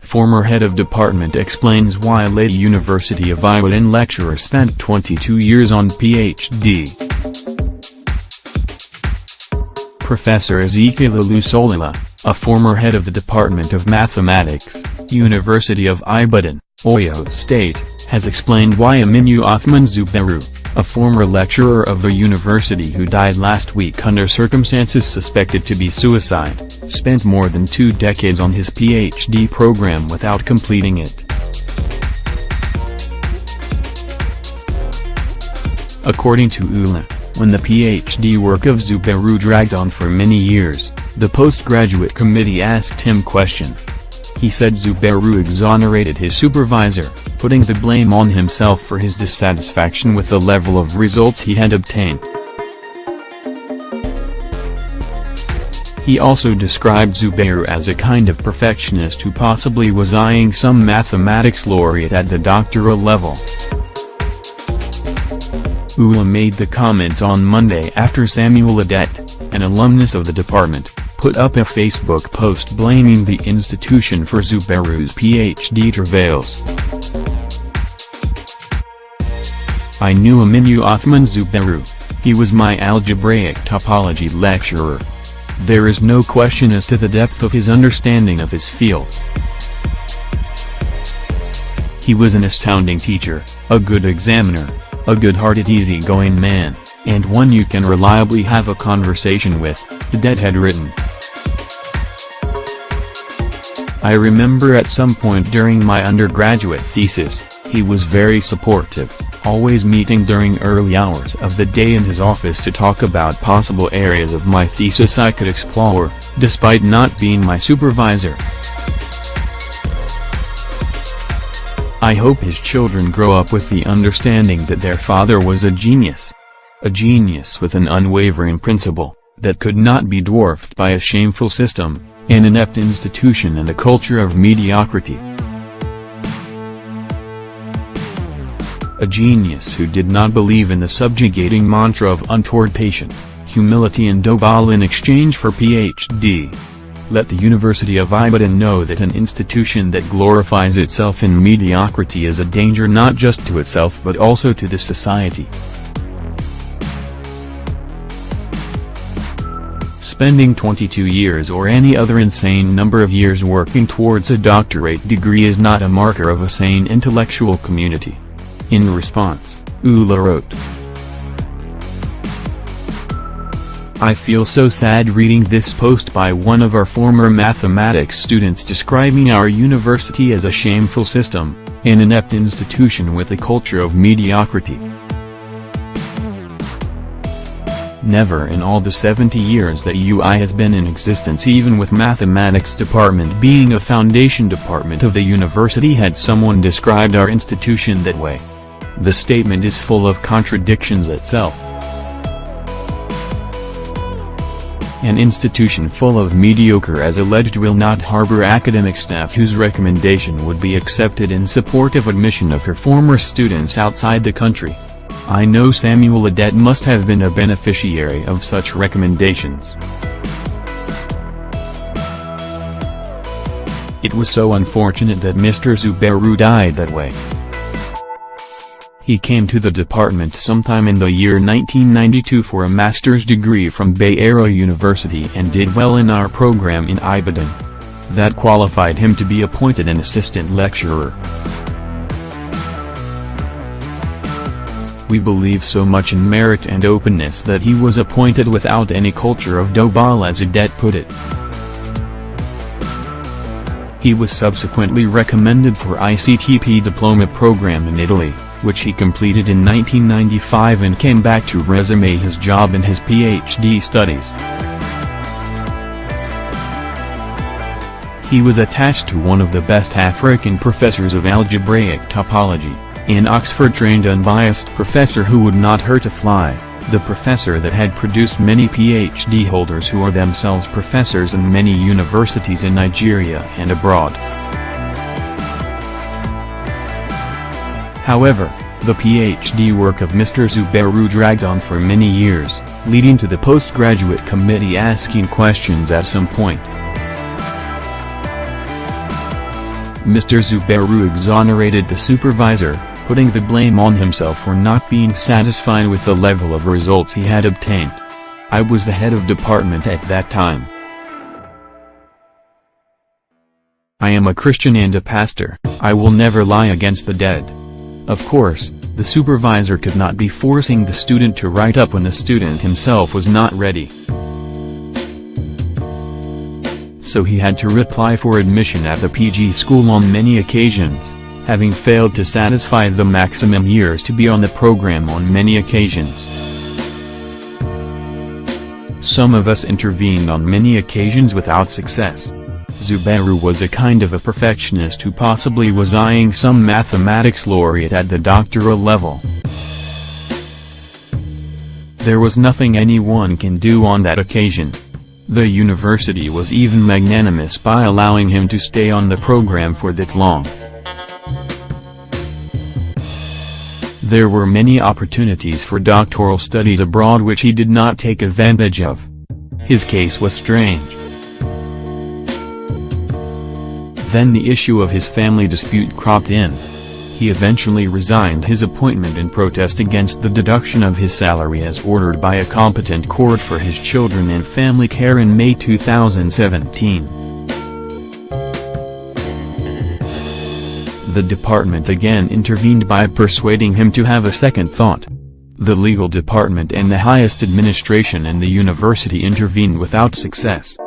former head of department explains why late University of Ibadan lecturer spent 22 years on PhD. Professor Ezekiel Olusolila, a former head of the Department of Mathematics, University of Ibadan, Oyo State, has explained why Aminu Othman Zubairu, a former lecturer of the university who died last week under circumstances suspected to be suicide, spent more than 2 decades on his PhD program without completing it. According to ULA, when the PhD work of Zubairu dragged on for many years, the postgraduate committee asked him questions. He said Zubairu exonerated his supervisor, putting the blame on himself for his dissatisfaction with the level of results he had obtained. He also described Zubairu as a kind of perfectionist who possibly was eyeing some mathematics laureate at the doctoral level. ULA made the comments on Monday after Samuel Adet, an alumnus of the department, put up a Facebook post blaming the institution for Zubairu's PhD travails. I knew Aminu Othman Zubairu. He was my algebraic topology lecturer. There is no question as to the depth of his understanding of his field. He was an astounding teacher, a good examiner, a good-hearted easygoing man, and one you can reliably have a conversation with, Adet had written. I remember at some point during my undergraduate thesis, he was very supportive, always meeting during early hours of the day in his office to talk about possible areas of my thesis I could explore, despite not being my supervisor. I hope his children grow up with the understanding that their father was a genius with an unwavering principle, that could not be dwarfed by a shameful system, an inept institution and a culture of mediocrity. A genius who did not believe in the subjugating mantra of untoward patient, humility and dobal in exchange for PhD. Let the University of Ibadan know that an institution that glorifies itself in mediocrity is a danger not just to itself but also to the society. Spending 22 years or any other insane number of years working towards a doctorate degree is not a marker of a sane intellectual community. In response, ULA wrote, I feel so sad reading this post by one of our former mathematics students describing our university as a shameful system, an inept institution with a culture of mediocrity. Never in all the 70 years that UI has been in existence, even with mathematics department being a foundation department of the university, had someone described our institution that way. The statement is full of contradictions itself. An institution full of mediocre as alleged will not harbor academic staff whose recommendation would be accepted in support of admission of her former students outside the country. I know Samuel Adet must have been a beneficiary of such recommendations. It was so unfortunate that Mr. Zubairu died that way. He came to the department sometime in the year 1992 for a master's degree from Bay Area University and did well in our program in Ibadan. That qualified him to be appointed an assistant lecturer. We believe so much in merit and openness that he was appointed without any culture of dobal, as Adet put it. He was subsequently recommended for ICTP diploma program in Italy, which he completed in 1995 and came back to resume his job in his PhD studies. He was attached to one of the best African professors of algebraic topology, an Oxford-trained unbiased professor who would not hurt a fly, the professor that had produced many PhD holders who are themselves professors in many universities in Nigeria and abroad. However, the PhD work of Mr. Zubairu dragged on for many years, leading to the postgraduate committee asking questions at some point. Mr. Zubairu exonerated the supervisor, putting the blame on himself for not being satisfied with the level of results he had obtained. "I was the head of department at that time. I am a Christian and a pastor. I will never lie against the dead." Of course, the supervisor could not be forcing the student to write up when the student himself was not ready. So he had to reply for admission at the PG school on many occasions, having failed to satisfy the maximum years to be on the program on many occasions. Some of us intervened on many occasions without success. Zubairu was a kind of a perfectionist who possibly was eyeing some mathematics laureate at the doctoral level. There was nothing anyone can do on that occasion. The university was even magnanimous by allowing him to stay on the program for that long. There were many opportunities for doctoral studies abroad which he did not take advantage of. His case was strange. Then the issue of his family dispute cropped in. He eventually resigned his appointment in protest against the deduction of his salary as ordered by a competent court for his children and family care in May 2017. The department again intervened by persuading him to have a second thought. The legal department and the highest administration in the university intervened without success.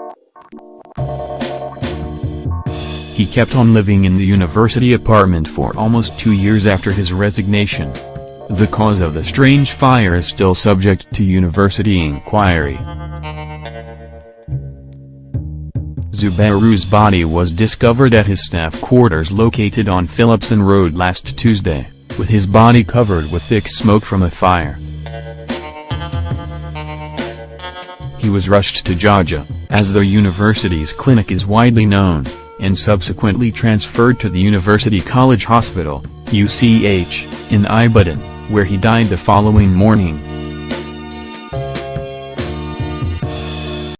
He kept on living in the university apartment for almost 2 years after his resignation. The cause of the strange fire is still subject to university inquiry. Zubairu's body was discovered at his staff quarters located on Phillipson Road last Tuesday, with his body covered with thick smoke from a fire. He was rushed to Jaja, as the university's clinic is widely known, and subsequently transferred to the University College Hospital, UCH, in Ibadan, where he died the following morning.